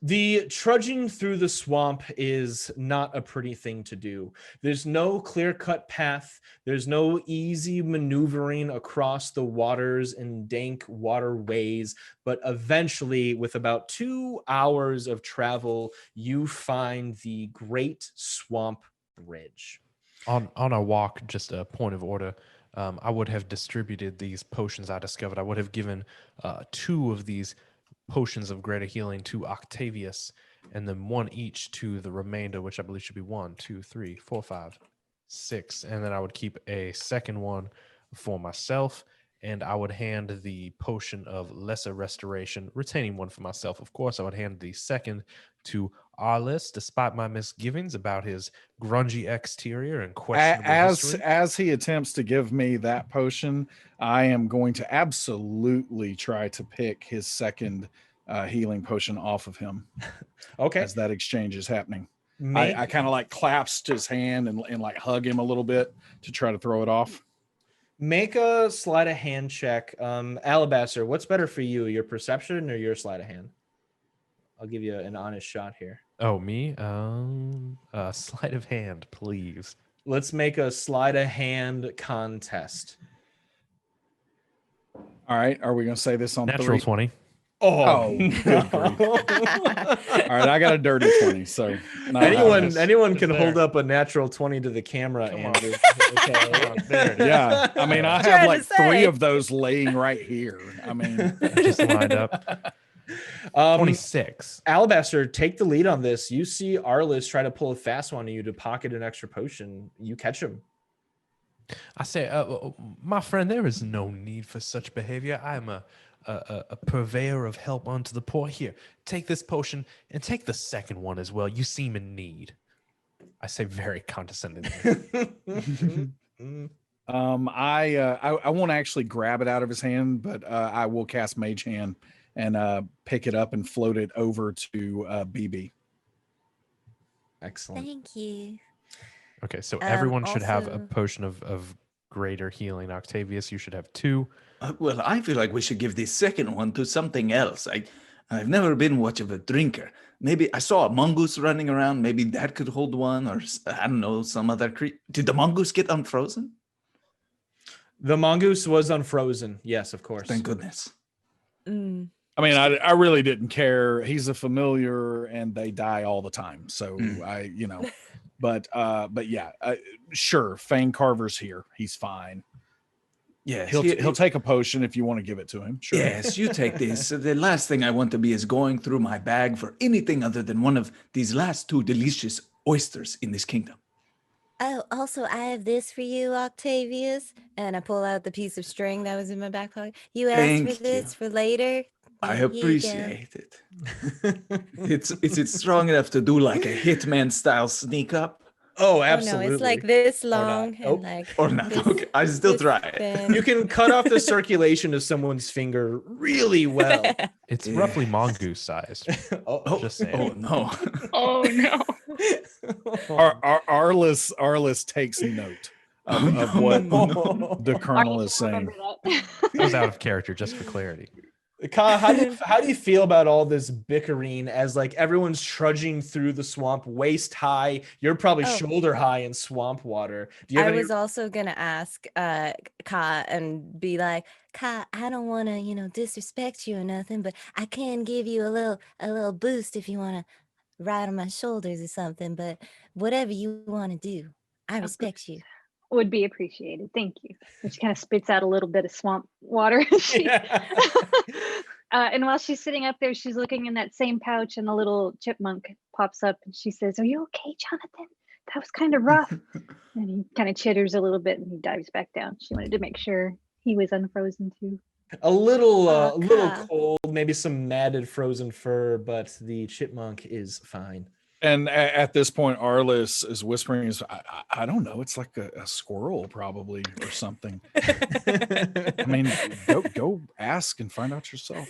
The trudging through the swamp is not a pretty thing to do. There's no clear-cut path. There's no easy maneuvering across the waters and dank waterways. But eventually, with about 2 hours of travel, you find the Great Swamp Bridge. On our walk, just a point of order. I would have distributed these potions I discovered. I would have given 2 of these potions of greater healing to Octavius, and then 1 each to the remainder, which I believe should be 1, 2, 3, 4, 5, 6. And then I would keep a second one for myself, and I would hand the potion of lesser restoration, retaining 1 for myself. Of course, I would hand the second to Arliss, despite my misgivings about his grungy exterior and questionable history. As he attempts to give me that potion, I am going to absolutely try to pick his second healing potion off of him. Okay. As that exchange is happening. I kind of like clasped his hand and like hug him a little bit to try to throw it off. Make a sleight of hand check. Alabaster, what's better for you, your perception or your sleight of hand? I'll give you an honest shot here. Oh, me? Sleight of hand, please. Let's make a sleight of hand contest. All right. Are we going to say this on Natural 3? 20. Oh, no. All right. I got a dirty 20. So anyone can hold up a natural 20 to the camera. Andrew. Okay. Yeah. I mean, I have like 3 of those laying right here. I mean, just lined up. 26. Alabaster, take the lead on this. You see Arliss try to pull a fast one on you to pocket an extra potion. You catch him. I say, my friend, there is no need for such behavior. I am a purveyor of help unto the poor. Here, take this potion and take the second one as well. You seem in need. I say very condescendingly. I won't actually grab it out of his hand, but I will cast Mage Hand and pick it up and float it over to BB. Excellent. Thank you. Okay, so everyone should have a potion of greater healing. Octavius, you should have 2. Well, I feel like we should give this second one to something else. I've never been much of a drinker. Maybe I saw a mongoose running around. Maybe that could hold one, or I don't know, some other creature. Did the mongoose get unfrozen? The mongoose was unfrozen. Yes, of course. Thank goodness. I mean, I really didn't care. He's a familiar, and they die all the time. So but yeah, sure. Fang Carver's here. He's fine. Yes, he'll take a potion if you want to give it to him. Sure. Yes, you take this. The last thing I want to be is going through my bag for anything other than one of these last 2 delicious oysters in this kingdom. Oh, also, I have this for you, Octavius. And I pull out the piece of string that was in my back pocket. You asked for this for later. I appreciate it. Is it strong enough to do like a hitman style sneak up? Oh, absolutely. Oh, no, it's like this long. Or not. Okay, I still try it. You can cut off the circulation of someone's finger really well. It's roughly mongoose sized. Just saying. Oh, no. Oh, no. Arliss takes note of what the colonel is saying. It was out of character, just for clarity. Ka, how do you feel about all this bickering as like everyone's trudging through the swamp waist high? You're probably shoulder high in swamp water. I was also gonna ask Ka and be like, Ka, I don't want to disrespect you or nothing, but I can give you a little boost if you want to ride on my shoulders or something. But whatever you want to do, I respect you. Would be appreciated. Thank you. And she kind of spits out a little bit of swamp water. And while she's sitting up there, she's looking in that same pouch, and a little chipmunk pops up and she says, "Are you okay, Jonathan? That was kind of rough." And he kind of chitters a little bit and he dives back down. She wanted to make sure he was unfrozen too. A little cold, maybe some matted frozen fur, but the chipmunk is fine. And at this point, Arliss is whispering, I don't know. It's like a squirrel probably or something. I mean, go ask and find out yourself.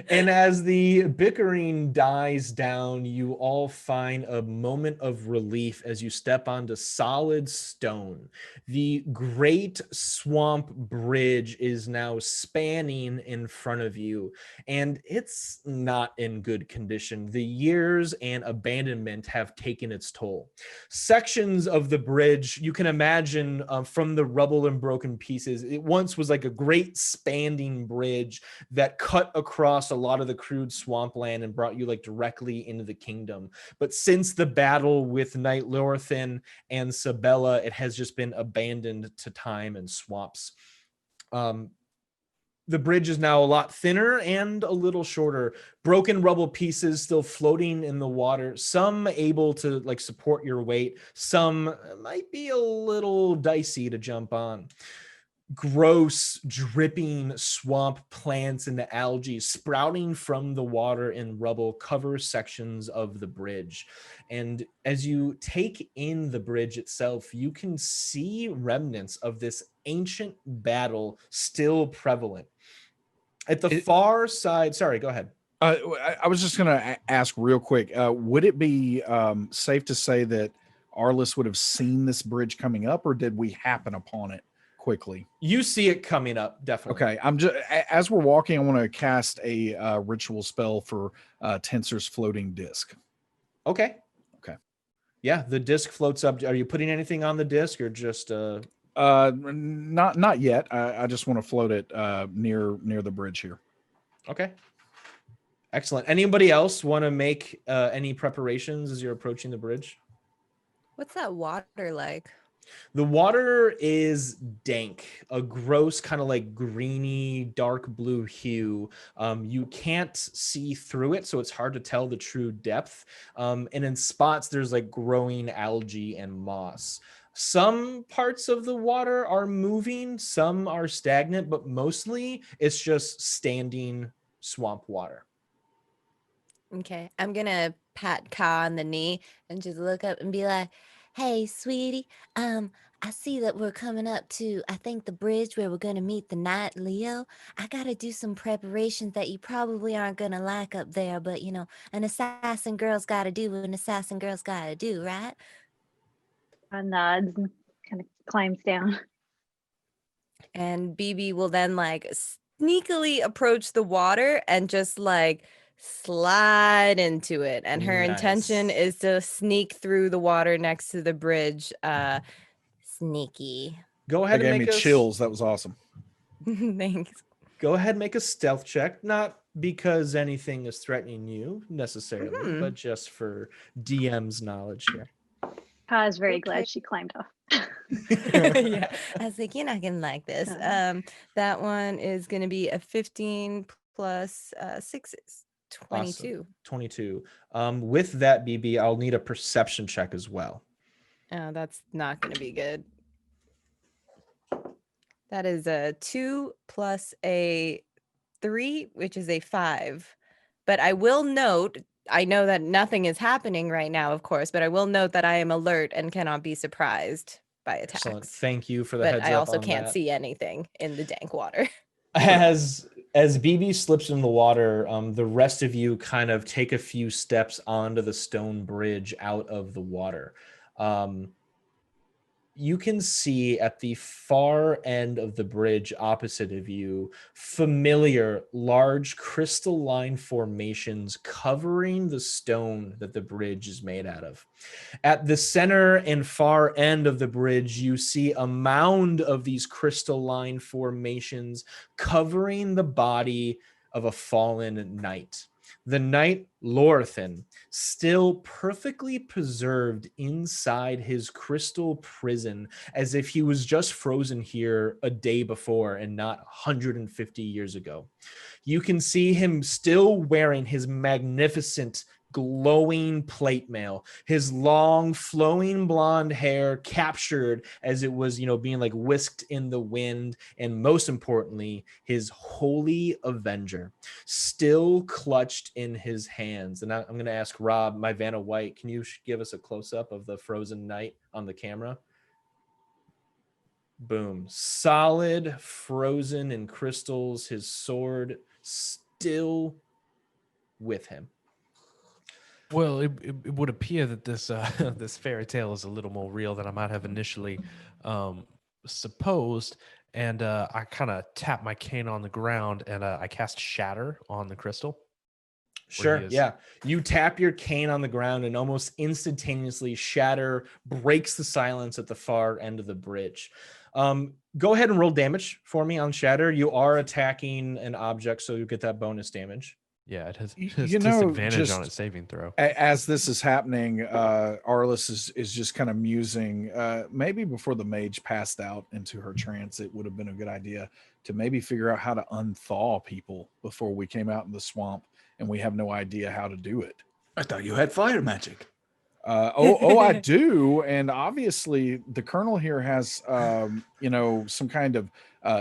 And as the bickering dies down, you all find a moment of relief as you step onto solid stone. The great swamp bridge is now spanning in front of you, and it's not in good condition. The years and abandonment have taken its toll. Sections of the bridge, you can imagine from the rubble and broken pieces, it once was like a great spanning bridge that cut across a lot of the crude swampland and brought you like directly into the kingdom. But since the battle with Knight Lorthin and Sabella, it has just been abandoned to time and swamps. The bridge is now a lot thinner and a little shorter. Broken rubble pieces still floating in the water, some able to like support your weight, some might be a little dicey to jump on. Gross, dripping swamp plants and the algae sprouting from the water and rubble cover sections of the bridge. And as you take in the bridge itself, you can see remnants of this ancient battle still prevalent. At the far side, sorry, go ahead. I was just going to ask real quick. Would it be safe to say that Arliss would have seen this bridge coming up, or did we happen upon it quickly? You see it coming up, definitely. Okay, I'm just as we're walking, I want to cast a ritual spell for Tensor's floating disc. Okay. Okay. Yeah, the disc floats up. Are you putting anything on the disc or just not yet. I just want to float it near the bridge here. Okay. Excellent. Anybody else want to make any preparations as you're approaching the bridge? What's that water like? The water is dank, a gross kind of like greeny, dark blue hue. You can't see through it, so it's hard to tell the true depth. And in spots, there's like growing algae and moss. Some parts of the water are moving, some are stagnant, but mostly it's just standing swamp water. Okay, I'm gonna pat Ka on the knee and just look up and be like, "Hey, sweetie, I see that we're coming up to, I think, the bridge where we're gonna meet the Knight Leo. I gotta do some preparations that you probably aren't gonna like up there, but you know, an assassin girl's gotta do what an assassin girl's gotta do, right?" Nods and kind of climbs down. And BB will then like sneakily approach the water and just like slide into it. And her intention Nice. is to sneak through the water next to the bridge. Sneaky. Go ahead That and gave make me chills. That was awesome. Thanks. Go ahead and make a stealth check, not because anything is threatening you necessarily, but just for DM's knowledge here. Ka is very Okay. glad she climbed off. Yeah, I was like, you're not gonna like this. That one is gonna be a 15 plus 6 is 22. Awesome. 22. With that, BB, I'll need a perception check as well. Oh, that's not gonna be good. That is a 2 plus a 3, which is a 5. But I will note, I know that nothing is happening right now, of course, but I will note that I am alert and cannot be surprised by attacks. Excellent. Thank you for the But heads I up also on can't that. see anything in the dank water. As BB slips in the water, the rest of you kind of take a few steps onto the stone bridge out of the water. You can see at the far end of the bridge opposite of you, familiar large crystalline formations covering the stone that the bridge is made out of. At the center and far end of the bridge, you see a mound of these crystalline formations covering the body of a fallen knight. The knight Lorthin, still perfectly preserved inside his crystal prison, as if he was just frozen here a day before and not 150 years ago. You can see him still wearing his magnificent glowing plate mail, his long flowing blonde hair captured as it was, being like whisked in the wind, and most importantly, his holy avenger still clutched in his hands. And I'm going to ask Rob, my Vanna White, can you give us a close-up of the frozen knight on the camera? Boom. Solid, frozen in crystals, his sword still with him. Well, it would appear that this this fairy tale is a little more real than I might have initially supposed. And I kind of tap my cane on the ground and I cast Shatter on the crystal. Sure. Yeah. You tap your cane on the ground and almost instantaneously Shatter breaks the silence at the far end of the bridge. Go ahead and roll damage for me on Shatter. You are attacking an object, so you get that bonus damage. Yeah, it has You know, disadvantage on just its saving throw. as this is happening, Arliss is just kind of musing. Maybe before the mage passed out into her trance, it would have been a good idea to maybe figure out how to unthaw people before we came out in the swamp, and we have no idea how to do it. I thought you had fire magic. I do, and obviously the Colonel here has, some kind of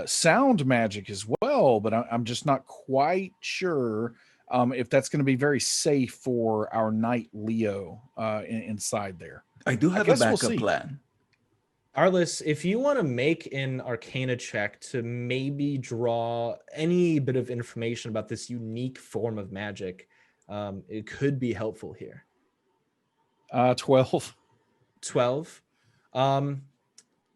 sound magic as well. But I'm just not quite sure if that's going to be very safe for our knight Leo inside there. I do have a backup plan. Arliss, if you want to make an Arcana check to maybe draw any bit of information about this unique form of magic, it could be helpful here. 12. 12.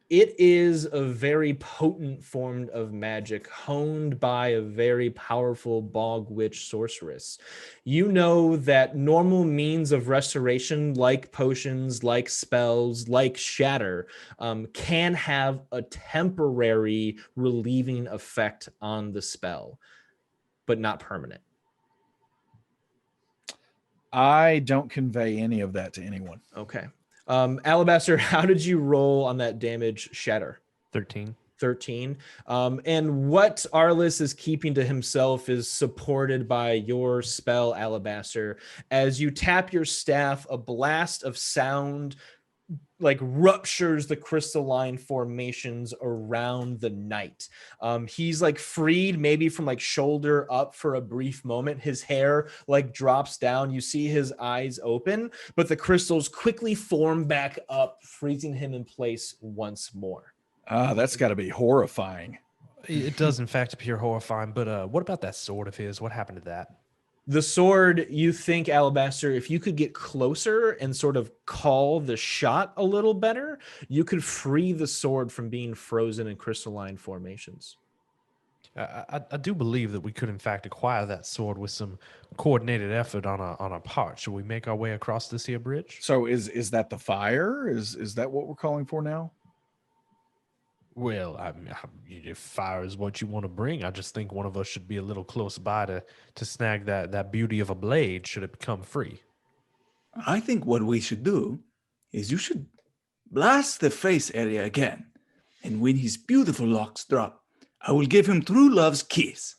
It is a very potent form of magic honed by a very powerful bog witch sorceress. You know that normal means of restoration, like potions, like spells, like Shatter, can have a temporary relieving effect on the spell, but not permanent. I don't convey any of that to anyone. Okay. Alabaster, how did you roll on that damage Shatter? 13. 13. And what Arliss is keeping to himself is supported by your spell, Alabaster. As you tap your staff, a blast of sound like ruptures the crystalline formations around the knight. He's like freed maybe from like shoulder up for a brief moment. His hair like drops down. You see his eyes open, but the crystals quickly form back up, freezing him in place once more. That's got to be horrifying. It does in fact appear horrifying, but what about that sword of his? What happened to that? The sword, you think, Alabaster, if you could get closer and sort of call the shot a little better, you could free the sword from being frozen in crystalline formations. I do believe that we could in fact acquire that sword with some coordinated effort on our part. Should we make our way across this here bridge? So is that the fire? Is that what we're calling for now? Well, if fire is what you want to bring, I just think one of us should be a little close by to snag that beauty of a blade should it become free. I think what we should do is you should blast the face area again. And when his beautiful locks drop, I will give him true love's kiss,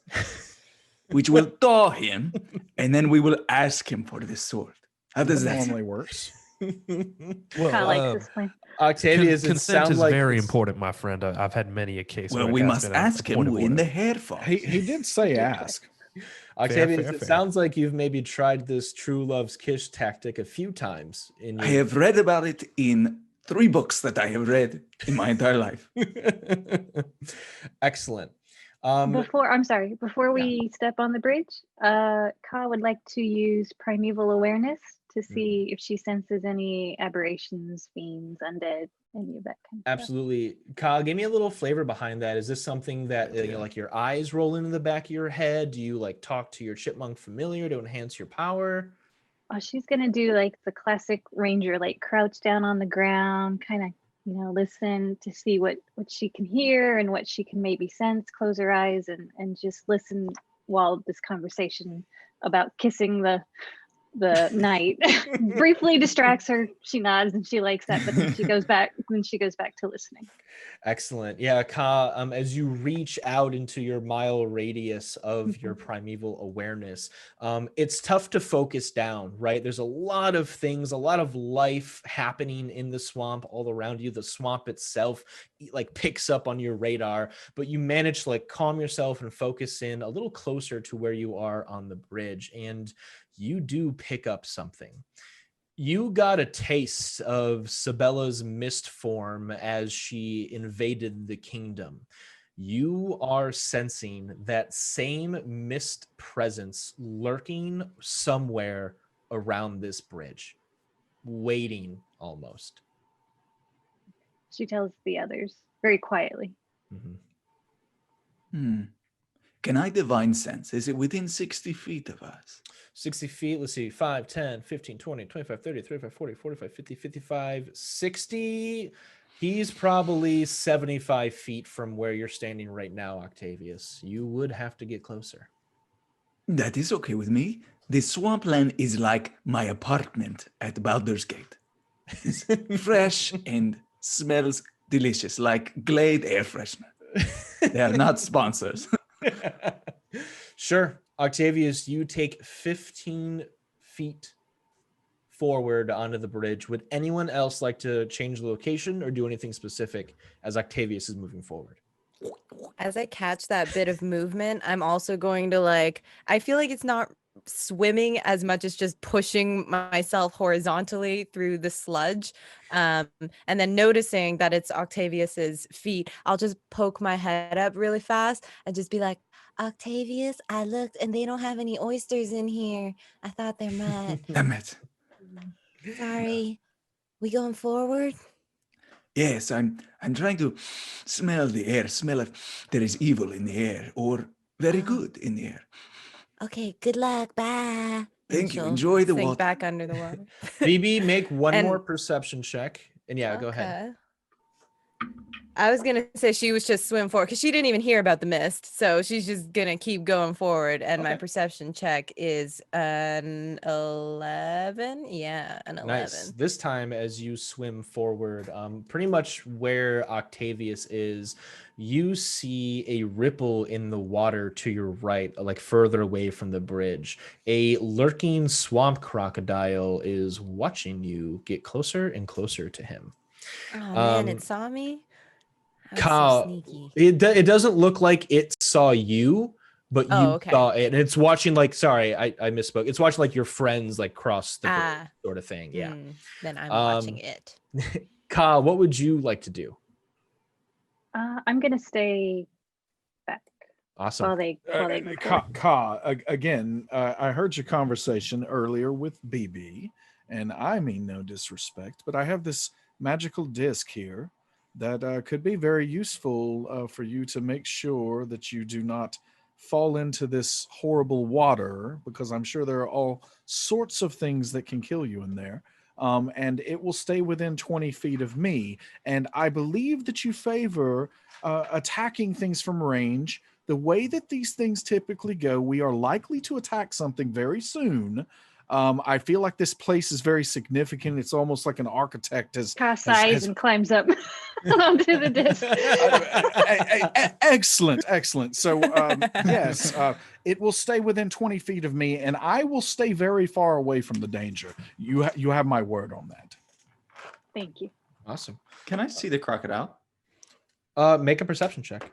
which will thaw him, and then we will ask him for the sword. How does that normally works? Well, I like this plan. Octavius, consent is very important, my friend. I've had many a case. Well, we must ask him when the hair falls. He did say ask. Octavius, it sounds like you've maybe tried this true love's kiss tactic a few times. I have read about it in 3 books that I have read in my entire life. Excellent. Before we step on the bridge, Ka would like to use primeval awareness to see if she senses any aberrations, fiends, undead, any of that kind of Absolutely. Ka, give me a little flavor behind that. Is this something that like your eyes roll into the back of your head? Do you like talk to your chipmunk familiar to enhance your power? Oh, she's gonna do like the classic ranger, like crouch down on the ground, kind of, listen to see what she can hear and what she can maybe sense, close her eyes and just listen while this conversation about kissing the knight briefly distracts her. She nods and she likes that, but then she goes back to listening. Excellent. Yeah, Ka, as you reach out into your mile radius of your primeval awareness, it's tough to focus down, right? There's a lot of things, a lot of life happening in the swamp all around you. The swamp itself like picks up on your radar, but you manage to like calm yourself and focus in a little closer to where you are on the bridge, and you do pick up something. You got a taste of Sabella's mist form as she invaded the kingdom. you are sensing that same mist presence lurking somewhere around this bridge, waiting almost. She tells the others very quietly. Can I divine sense? Is it within 60 feet of us? 60 feet, let's see, 5, 10, 15, 20, 25, 30, 35, 40, 45, 50, 55, 60. He's probably 75 feet from where you're standing right now, Octavius. You would have to get closer. That is okay with me. The swampland is like my apartment at Baldur's Gate. It's fresh and smells delicious, like Glade air freshener. They are not sponsors. Sure. Octavius, you take 15 feet forward onto the bridge. Would anyone else like to change the location or do anything specific as Octavius is moving forward? As I catch that bit of movement, I'm also going to I feel like it's not swimming as much as just pushing myself horizontally through the sludge. And then noticing that it's Octavius's feet, I'll just poke my head up really fast and just be like, Octavius, I looked and they don't have any oysters in here. I thought there might. Damn it. Sorry. We going forward? Yes, I'm trying to smell the air, smell if there is evil in the air or very good in the air. Okay, good luck. Bye. Thank you. Enjoy the sink water. back under the water. Phoebe, make one And- more perception check. And yeah, go ahead. Okay. I was gonna say she was just swim forward because she didn't even hear about the mist, so she's just gonna keep going forward. And my Okay. perception check is an 11. Yeah, an 11. Nice. This time, as you swim forward, pretty much where Octavius is, you see a ripple in the water to your right, like further away from the bridge. A lurking swamp crocodile is watching you get closer and closer to him. Oh man, Um, it saw me. I was so Kyle, sneaky. it doesn't look like it saw you, but you Oh, okay. saw it, and it's watching sorry, I misspoke. It's watching like your friends like cross the bridge Ah. sort of thing. Yeah. Then I'm watching Um, it. Kyle, what would you like to do? I'm gonna stay back Awesome. while they Again, I heard your conversation earlier with BB, and I mean no disrespect, but I have this magical disc here that could be very useful for you to make sure that you do not fall into this horrible water, because I'm sure there are all sorts of things that can kill you in there. And it will stay within 20 feet of me. And I believe that you favor attacking things from range. The way that these things typically go, we are likely to attack something very soon. I feel like this place is very significant. It's almost like an architect has sighs and climbs up onto the disc. Excellent. So yes, it will stay within 20 feet of me, and I will stay very far away from the danger. You have my word on that. Thank you. Awesome. Can I see the crocodile? Make a perception check.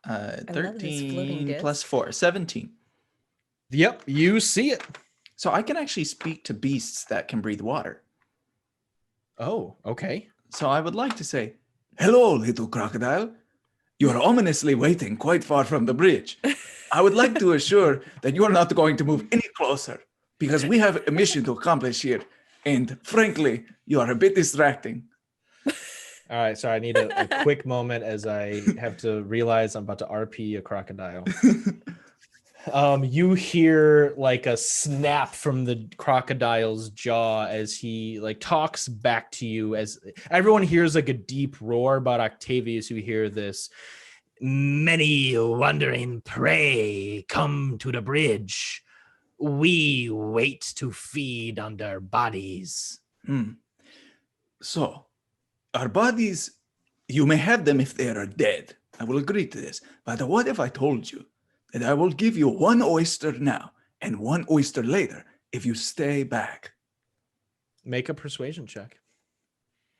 love this floating 13 disc. plus 4, 17. Yep, you see it. So I can actually speak to beasts that can breathe water. Oh, okay. So I would like to say, hello, little crocodile. You are ominously waiting quite far from the bridge. I would like to assure that you are not going to move any closer because we have a mission to accomplish here. And frankly, you are a bit distracting. All right, sorry, I need a quick moment as I have to realize I'm about to RP a crocodile. You hear like a snap from the crocodile's jaw as he like talks back to you, as everyone hears like a deep roar. But Octavius, you hear this: many wandering prey come to the bridge. We wait to feed on their bodies. So, our bodies, you may have them if they are dead. I will agree to this. But what if I told you that I will give you 1 oyster now and 1 oyster later if you stay back? Make a persuasion check.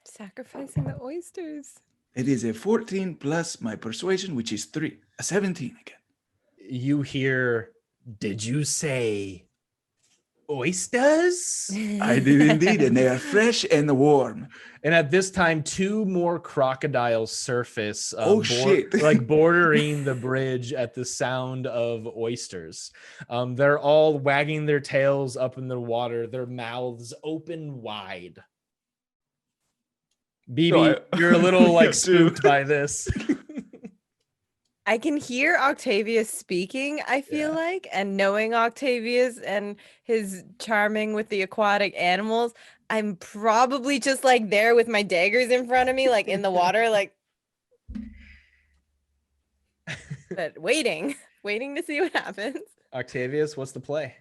Sacrificing the oysters. It is a 14 plus my persuasion, which is 3. A 17 again. You hear, did you say oysters? I did indeed, and they are fresh and warm. And at this time, 2 more crocodiles surface, Shit. like bordering the bridge at the sound of oysters. They're all wagging their tails up in the water, their mouths open wide. BB, you're a little like spooked by this. I can hear Octavius speaking, I feel like, and knowing Octavius and his charming with the aquatic animals, I'm probably just like there with my daggers in front of me, like in the water, like, but waiting to see what happens. Octavius, what's the play?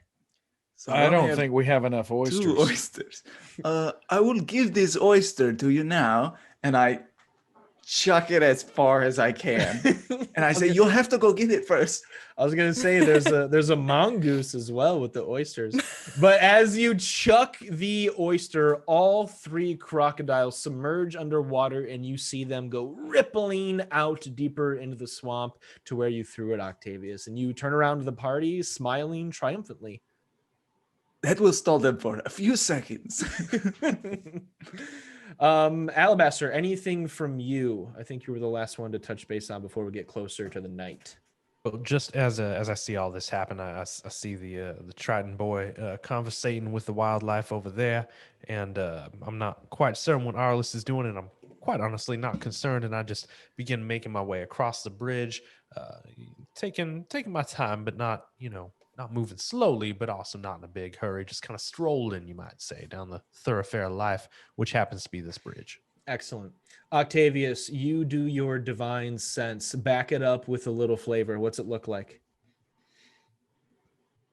So I only don't have think we have enough oysters. 2 oysters. I will give this oyster to you now, and I chuck it as far as I can. And I say, you'll have to go get it first. I was gonna say there's a mongoose as well with the oysters. But as you chuck the oyster, all 3 crocodiles submerge underwater, and you see them go rippling out deeper into the swamp to where you threw it, Octavius. And you turn around to the party, smiling triumphantly. That will stall them for a few seconds. Alabaster, anything from you? I think you were the last one to touch base on before we get closer to the night. Well, just as I see all this happen, I see the Triton boy conversating with the wildlife over there, and I'm not quite certain what Arliss is doing, and I'm quite honestly not concerned. And I just begin making my way across the bridge, taking my time, but not not moving slowly, but also not in a big hurry. Just kind of strolling, you might say, down the thoroughfare of life, which happens to be this bridge. Excellent. Octavius, you do your divine sense. Back it up with a little flavor. What's it look like?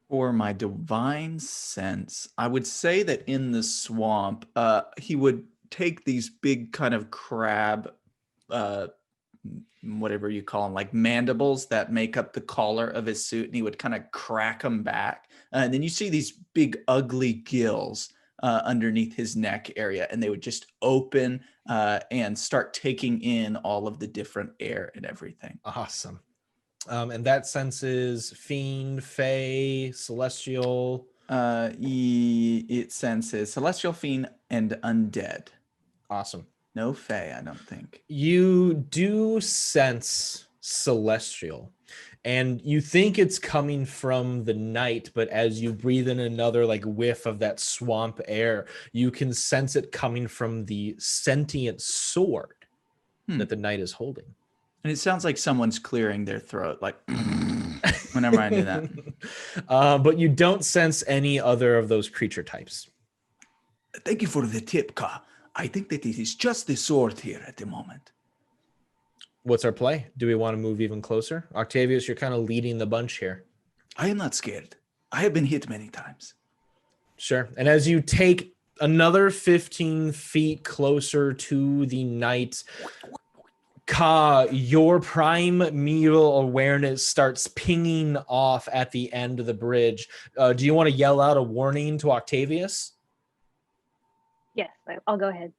For my divine sense, I would say that in the swamp, he would take these big kind of crab, whatever you call them, like mandibles that make up the collar of his suit, and he would kind of crack them back. And then you see these big ugly gills underneath his neck area, and they would just open and start taking in all of the different air and everything. Awesome. And that sense is fiend, fae, celestial. It senses celestial, fiend, and undead. Awesome. No fae, I don't think. You do sense celestial, and you think it's coming from the night, but as you breathe in another like whiff of that swamp air, you can sense it coming from the sentient sword that the night is holding. And it sounds like someone's clearing their throat, like whenever I do that. But you don't sense any other of those creature types. Thank you for the tip, Ka. I think that it is just the sword here at the moment. What's our play? Do we want to move even closer? Octavius, you're kind of leading the bunch here. I am not scared. I have been hit many times. Sure. And as you take another 15 feet closer to the night, Ka, your prime meal awareness starts pinging off at the end of the bridge. Do you want to yell out a warning to Octavius? Yes, I'll go ahead.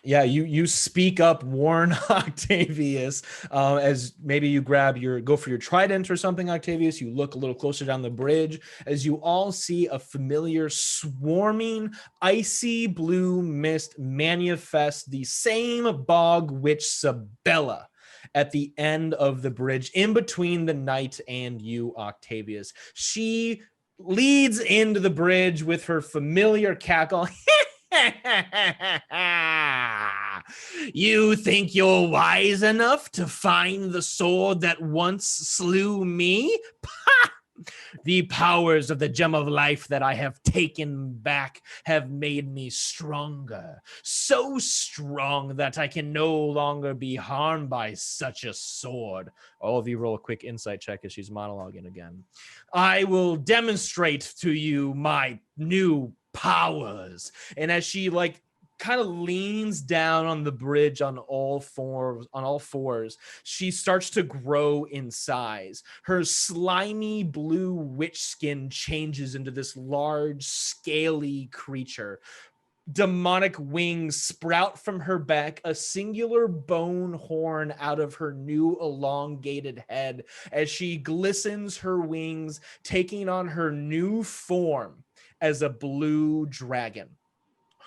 Yeah, you speak up, warn Octavius, as maybe you go for your trident or something, Octavius. You look a little closer down the bridge as you all see a familiar swarming icy blue mist manifest the same bog witch Sabella at the end of the bridge, in between the knight and you, Octavius. She leads into the bridge with her familiar cackle. You think you're wise enough to find the sword that once slew me? Pah! The powers of the gem of life that I have taken back have made me stronger, so strong that I can no longer be harmed by such a sword. All of you roll a quick insight check as she's monologuing again. I will demonstrate to you my new powers. And as she kind of leans down on the bridge on all fours, she starts to grow in size. Her slimy blue witch skin changes into this large, scaly creature. Demonic wings sprout from her back, a singular bone horn out of her new elongated head as she glistens her wings, taking on her new form as a blue dragon.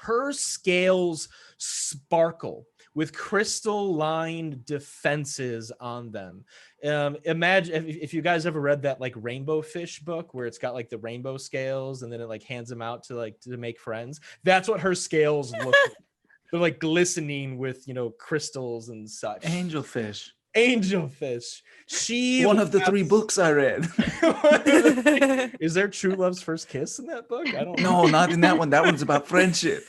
Her scales sparkle with crystal-lined defenses on them. Imagine if you guys ever read that like Rainbow Fish book where it's got like the rainbow scales and then it like hands them out to make friends. That's what her scales look like. They're like glistening with, crystals and such. Angelfish. Angelfish. She One of the 3 books I read. Is there True Love's First Kiss in that book? I don't No, know. not in that one. That one's about friendship.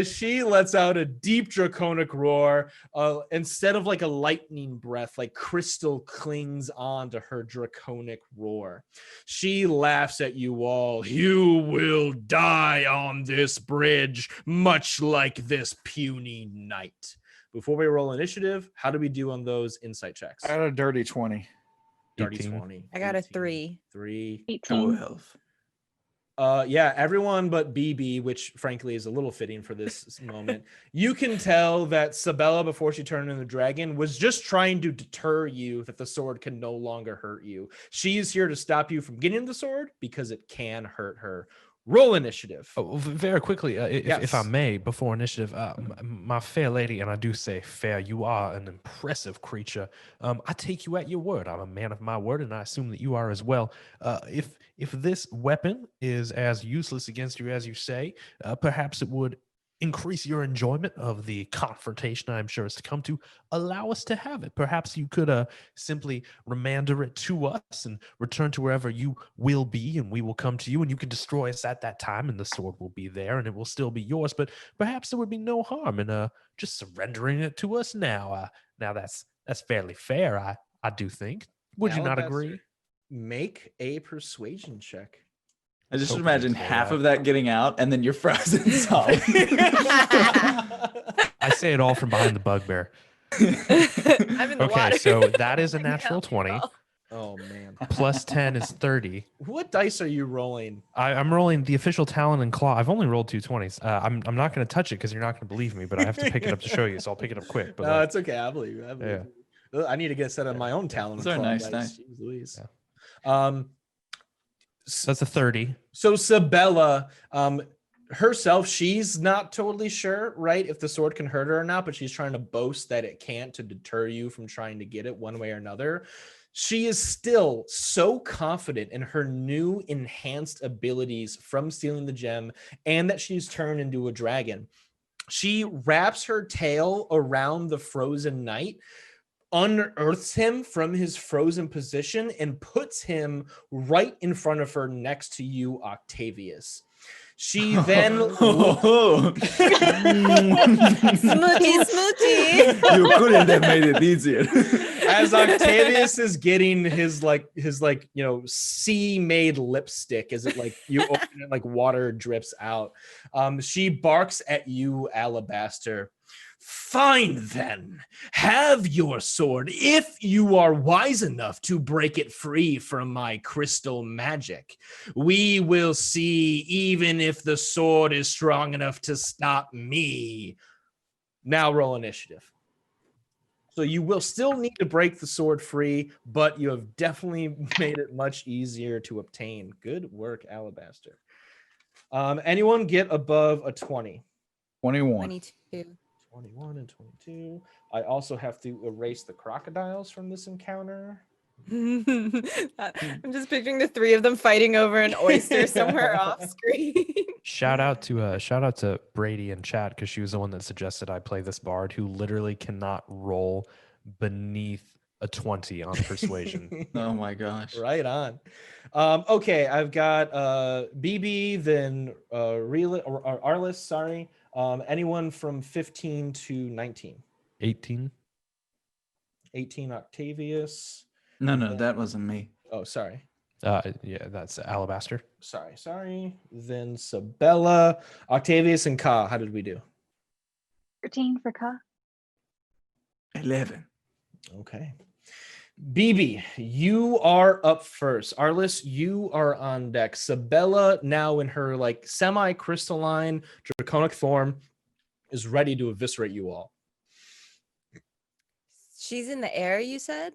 She lets out a deep draconic roar. Instead of like a lightning breath, like crystal clings on to her draconic roar. She laughs at you all. You will die on this bridge, much like this puny knight. Before we roll initiative, how do we do on those insight checks? I got a dirty 20. Dirty 18. 20. I got a 18, 3. 3. 18. 12. Yeah, everyone but BB, which frankly is a little fitting for this moment. You can tell that Sabella, before she turned into the dragon, was just trying to deter you that the sword can no longer hurt you. She is here to stop you from getting the sword because it can hurt her. Roll initiative. Oh, very quickly, if I Yes. may, before initiative, my fair lady, and I do say fair, you are an impressive creature. I take you at your word. I'm a man of my word, and I assume that you are as well. If this weapon is as useless against you as you say, perhaps it would increase your enjoyment of the confrontation I'm sure is to come to. Allow us to have it. Perhaps you could simply remander it to us and return to wherever you will be, and we will come to you, and you can destroy us at that time, and the sword will be there, and it will still be yours. But perhaps there would be no harm in just surrendering it to us now. Now that's fairly fair, I do think. Would you not Alabaster, agree? Make a persuasion check. I just Hoping imagine you'd say half that. of that getting out and then you're frozen solid. I say it all from behind the bugbear. I'm in the Okay, water. so that is a natural 20. Oh man. Plus 10 is 30. What dice are you rolling? I'm rolling the official talon and claw. I've only rolled 2 20s. I'm not going to touch it because you're not going to believe me, but I have to pick it up to show you, so I'll pick it up quick. But No, it's okay. I believe you. Yeah. I need to get a set of my own talent. Those are nice, nice. Jeez Louise. so that's a 30. So Sabella, herself, she's not totally sure, right, if the sword can hurt her or not, but she's trying to boast that it can't to deter you from trying to get it one way or another. She is still so confident in her new enhanced abilities from stealing the gem and that she's turned into a dragon. She wraps her tail around the frozen knight, unearths him from his frozen position, and puts him right in front of her next to you, Octavius. She then Smoochie. You couldn't have made it easier. as Octavius is getting his sea-made lipstick, as it like you open it, like water drips out. She barks at you, Alabaster. Fine then, have your sword if you are wise enough to break it free from my crystal magic. We will see, even if the sword is strong enough to stop me. Now roll initiative. So you will still need to break the sword free, but you have definitely made it much easier to obtain. Good work, Alabaster. Anyone get above a 20? 21. 22. 21 and 22. I also have to erase the crocodiles from this encounter. I'm just picturing the 3 of them fighting over an oyster somewhere off screen. Shout out to Brady in chat because she was the one that suggested I play this bard who literally cannot roll beneath a 20 on persuasion. Oh my gosh. Right on. Okay, I've got BB, then Arliss, sorry. Anyone from 15 to 19? 18. 18 Octavius. No, that wasn't me. Oh, sorry. Yeah, that's Alabaster. Sorry. Then Sabella, Octavius, and Ka. How did we do? 13 for Ka. 11. Okay. BB, you are up first. Arliss, you are on deck. Sabella, now in her like semi-crystalline draconic form, is ready to eviscerate you all. She's in the air, you said?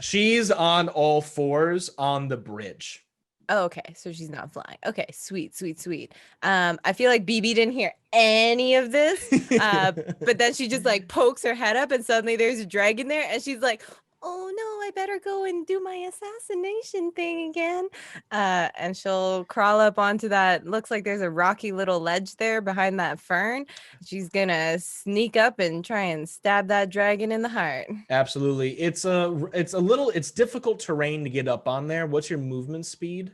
She's on all fours on the bridge. Oh, okay, so she's not flying. Okay, sweet, sweet, sweet. I feel like BB didn't hear any of this, but then she just like pokes her head up, and suddenly there's a dragon there, and she's like, "Oh no, I better go and do my assassination thing again." And she'll crawl up onto that. Looks like there's a rocky little ledge there behind that fern. She's gonna sneak up and try and stab that dragon in the heart. Absolutely. It's difficult terrain to get up on there. What's your movement speed?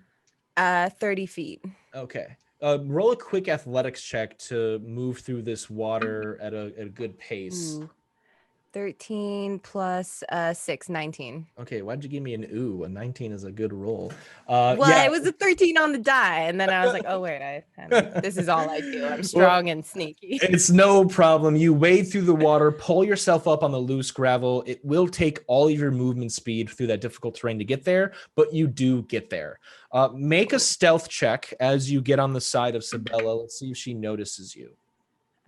30 feet. Okay. Roll a quick athletics check to move through this water at a good pace. Ooh. 13 plus 6, 19. Okay, why'd you give me an ooh? A 19 is a good roll. Well, Yeah. it was a 13 on the die, and then I was like, oh wait, this is all I do. I'm strong and sneaky. It's no problem. You wade through the water, pull yourself up on the loose gravel. It will take all of your movement speed through that difficult terrain to get there, but you do get there. Make a stealth check as you get on the side of Sabella. Let's see if she notices you.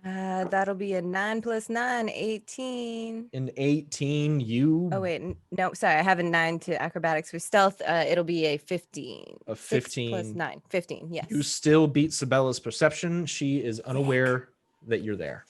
That'll be a 9 plus 9, 18. An 18, you... Oh wait, no, sorry, I have a 9 to acrobatics for stealth. It'll be a 15. A 15 plus 15. 9, 15. Yes. You still beat Sabella's perception. She is unaware that you're there.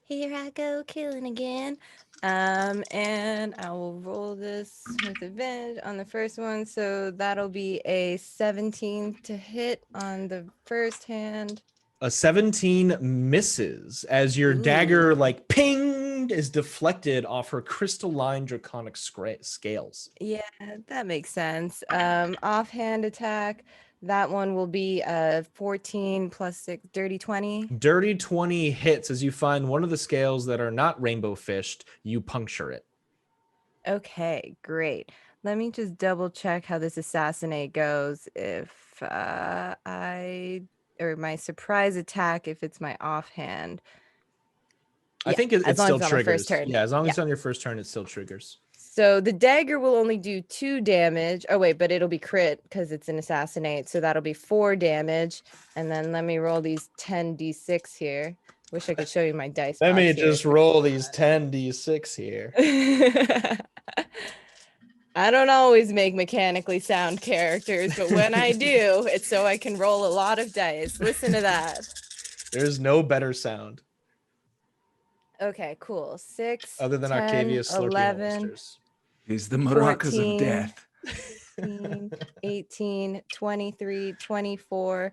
Here I go killing again. And I will roll this with advantage on the first one. So that'll be a 17 to hit on the first hand. A 17 misses as your dagger, like, pinged, is deflected off her crystalline draconic scales. Yeah, that makes sense. Offhand attack. That one will be 14 plus 6, dirty 20. Dirty 20 hits as you find one of the scales that are not rainbow fished. You puncture it. Okay, great. Let me just double check how this assassinate goes. If or my surprise attack, if it's my offhand. I think it as long still as it's on my triggers. first turn. Yeah, as long as it's on your first turn, it still triggers. So the dagger will only do 2 damage. Oh wait, but it'll be crit because it's an assassinate. So that'll be 4 damage. And then let me roll these 10d6 here. Wish I could show you my dice. Let me box here. just roll these 10d6 here. I don't always make mechanically sound characters, but when I do, it's so I can roll a lot of dice. Listen to that. There's no better sound Okay, cool. 6, other than 10, Octavia's slurping 11, oysters. He's the maracas 14. of death. 16, 18, 23, 24,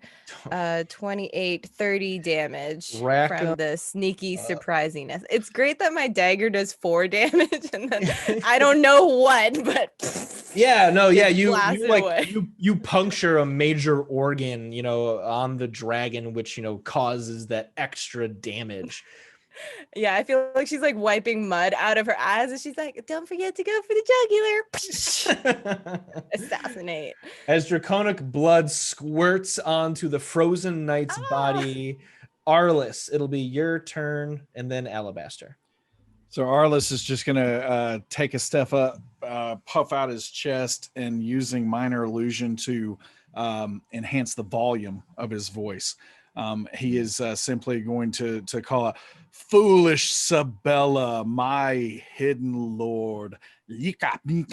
28, 30 damage Rack from up. the sneaky surprisingness. It's great that my dagger does 4 damage and then I don't know what, but Yeah, no, yeah, Just you blasted like away. you puncture a major organ, on the dragon, which causes that extra damage. yeah, I feel like she's like wiping mud out of her eyes and she's like, don't forget to go for the jugular. Assassinate. As draconic blood squirts onto the frozen knight's body, Arliss, it'll be your turn, and then Alabaster. So Arliss is just going to take a step up, puff out his chest, and using minor illusion to enhance the volume of his voice. He is simply going to call out, "Foolish Sabella, my hidden lord." And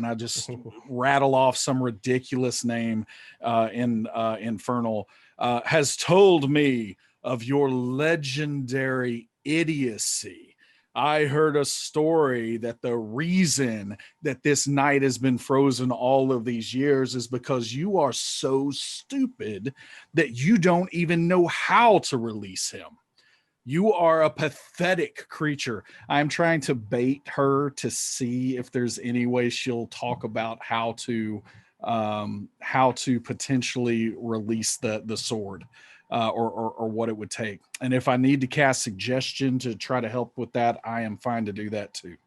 I just rattle off some ridiculous name in Infernal. Has told me of your legendary idiocy. I heard a story that the reason that this knight has been frozen all of these years is because you are so stupid that you don't even know how to release him. You are a pathetic creature. I'm trying to bait her to see if there's any way she'll talk about how to potentially release the sword. Or what it would take. And if I need to cast suggestion to try to help with that, I am fine to do that too.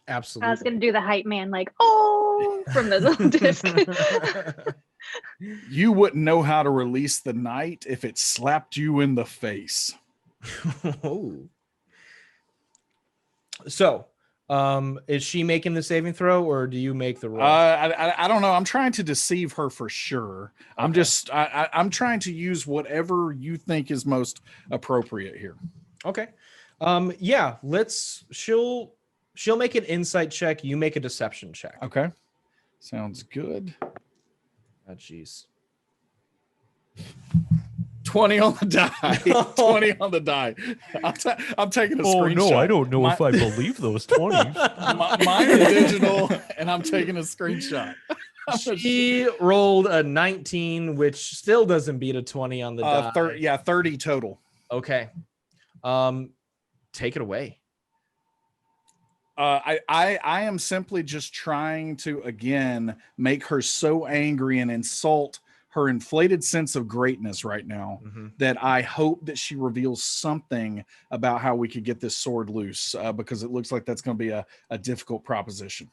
Absolutely. I was gonna do the hype man, like, oh, from the little disc. You wouldn't know how to release the knight if it slapped you in the face. Oh. So, is she making the saving throw, or do you make the roll? I don't know. I'm trying to deceive her for sure. Okay. I'm trying to use whatever you think is most appropriate here. Okay. Yeah, she'll make an insight check. You make a deception check. Okay. Sounds good. Oh, jeez. 20 on the die. 20 on the die. I'm taking a screenshot. Oh no, I don't know if I believe those 20s. Mine are digital, and I'm taking a screenshot. She rolled a 19, which still doesn't beat a 20 on the die. 30 total. Okay. Take it away. I am simply just trying to, again, make her so angry and insult her inflated sense of greatness right now that I hope that she reveals something about how we could get this sword loose, because it looks like that's going to be a difficult proposition.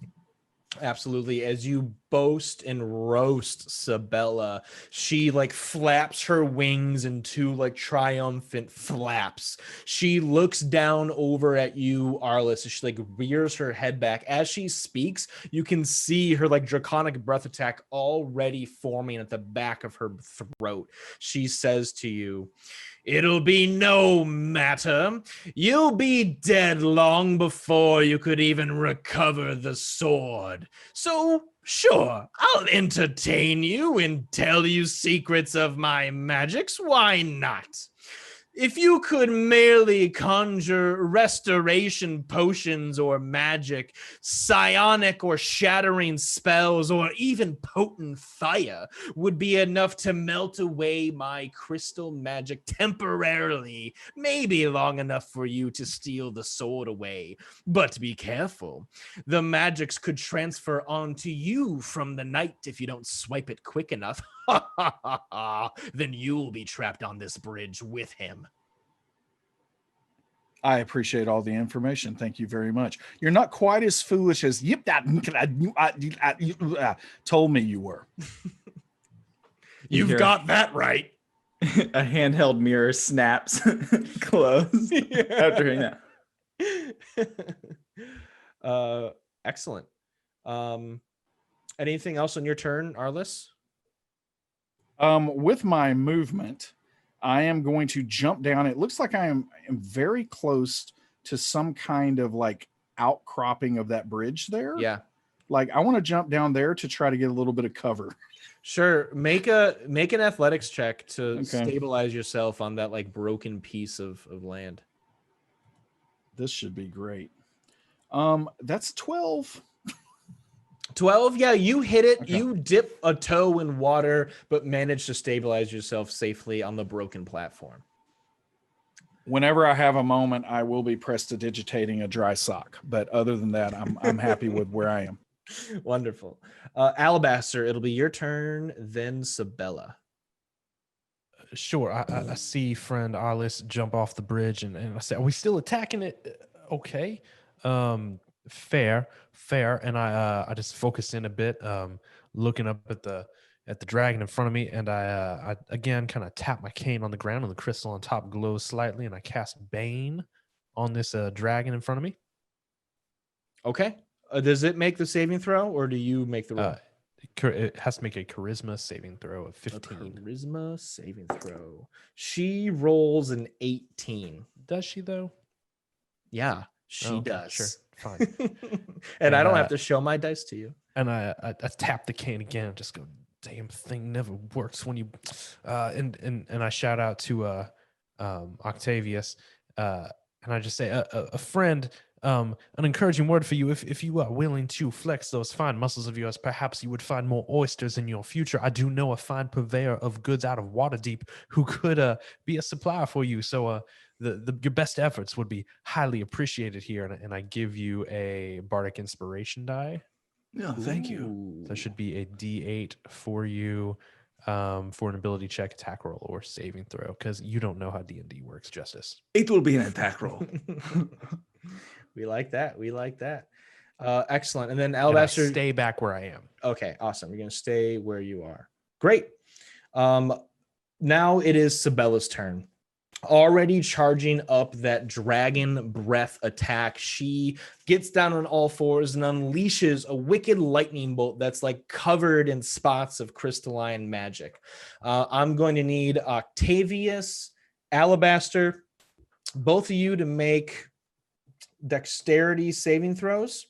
Absolutely. As you boast and roast Sabella, she like flaps her wings into like triumphant flaps. She looks down over at you, Arliss, as she like rears her head back. As she speaks, you can see her like draconic breath attack already forming at the back of her throat. She says to you, "It'll be no matter. You'll be dead long before you could even recover the sword. So, sure, I'll entertain you and tell you secrets of my magics. Why not? If you could merely conjure restoration potions or magic, psionic or shattering spells, or even potent fire would be enough to melt away my crystal magic temporarily, maybe long enough for you to steal the sword away. But be careful. The magics could transfer onto you from the night if you don't swipe it quick enough. Then you'll be trapped on this bridge with him." I appreciate all the information. Thank you very much. You're not quite as foolish as told me you were. You've got that right. A handheld mirror snaps closed after hearing that. Excellent. Anything else on your turn, Arliss? With my movement, I am going to jump down. It looks like I am very close to some kind of like outcropping of that bridge there. Yeah. Like I want to jump down there to try to get a little bit of cover. Sure. Make an athletics check to stabilize yourself on that like broken piece of land. This should be great. That's 12. 12, yeah, you hit it. Okay. You dip a toe in water, but manage to stabilize yourself safely on the broken platform. Whenever I have a moment, I will be prestidigitating a dry sock. But other than that, I'm happy with where I am. Wonderful. Alabaster, it'll be your turn, then Sabella. Sure. I see friend Arliss jump off the bridge and I say, "Are we still attacking it?" Okay. Fair. And I just focus in a bit, looking up at the dragon in front of me, and I again kind of tap my cane on the ground, and the crystal on top glows slightly, and I cast Bane on this dragon in front of me. Okay. Does it make the saving throw, or do you make the roll? It has to make a charisma saving throw of 15. A charisma saving throw. She rolls an 18. Does she though? Yeah, she does. Sure, fine. and I don't have to show my dice to you. And I tap the cane again and just go, "Damn thing never works when you," and I shout out to Octavius, and I just say, "A friend, an encouraging word for you. If you are willing to flex those fine muscles of yours, perhaps you would find more oysters in your future. I do know a fine purveyor of goods out of Waterdeep who could be a supplier for you. So your best efforts would be highly appreciated here." And I give you a bardic inspiration die. No, thank you. So that should be a D8 for you, for an ability check, attack roll, or saving throw, because you don't know how D&D works, Justice. It will be an attack roll. We like that. Excellent. And then Alabaster, stay back where I am. Okay, awesome. You're going to stay where you are. Great. Now it is Sabella's turn. Already charging up that dragon breath attack, she gets down on all fours and unleashes a wicked lightning bolt that's like covered in spots of crystalline magic. I'm going to need Octavius, Alabaster, both of you to make dexterity saving throws.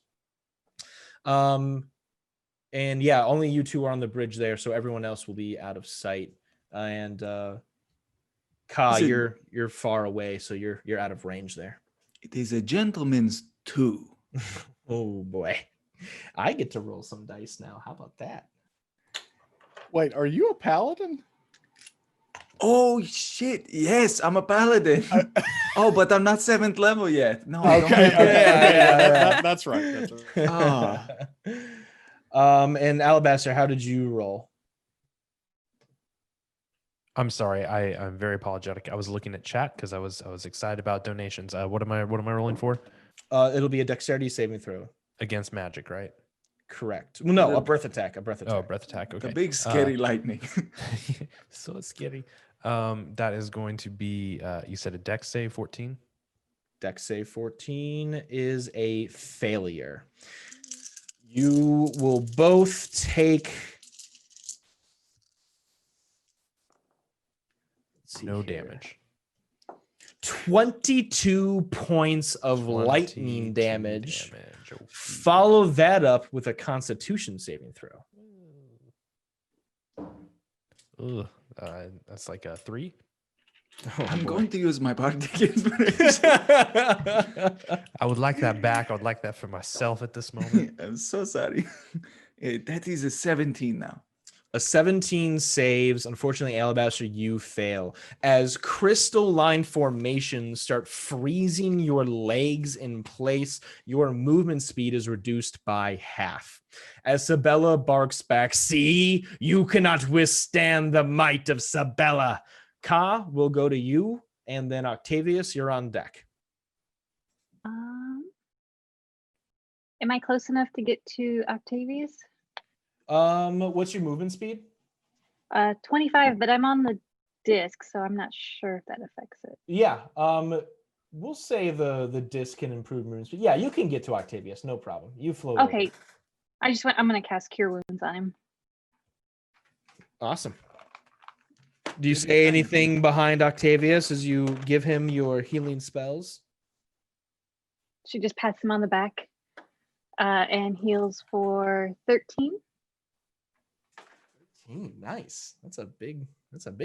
And yeah, only you two are on the bridge there, so everyone else will be out of sight. And Ka, Is it- you're far away, so you're out of range there. It is a gentleman's two. Oh boy, I get to roll some dice now. How about that? Wait, are you a paladin? Oh shit! Yes, I'm a paladin. Oh, but I'm not 7th level yet. No, I don't Okay, have that. Yeah. that's right. That's right. Ah. And Alabaster, how did you roll? I'm sorry. I'm very apologetic. I was looking at chat because I was excited about donations. What am I rolling for? It'll be a dexterity saving throw. Against magic, right? Correct. Well, no, The- a breath attack. A breath attack. Oh, breath attack. Okay. The big scary lightning. So scary. That is going to be you said a dex save 14. Dex save 14 is a failure. You will both take. Let's see No here. damage. 22 points of 22 lightning damage. Okay. Follow that up with a Constitution saving throw. Ugh, that's like a 3. Oh, I'm boy. going to use my bardic inspiration. I would like that back. I would like that for myself at this moment. I'm so sorry. That is a 17 now. A 17 saves. Unfortunately, Alabaster, you fail. As crystalline formations start freezing your legs in place, your movement speed is reduced by half. As Sabella barks back, "See, you cannot withstand the might of Sabella." Ka will go to you, and then Octavius, you're on deck. Am I close enough to get to Octavius? What's your movement speed? 25, but I'm on the disc, so I'm not sure if that affects it. Yeah. We'll say the disc can improve movement speed. Yeah, you can get to Octavius, no problem. You float over. Okay. I'm gonna cast Cure Wounds on him. Awesome. Do you say anything behind Octavius as you give him your healing spells? She just pats him on the back and heals for 13. Nice. That's a big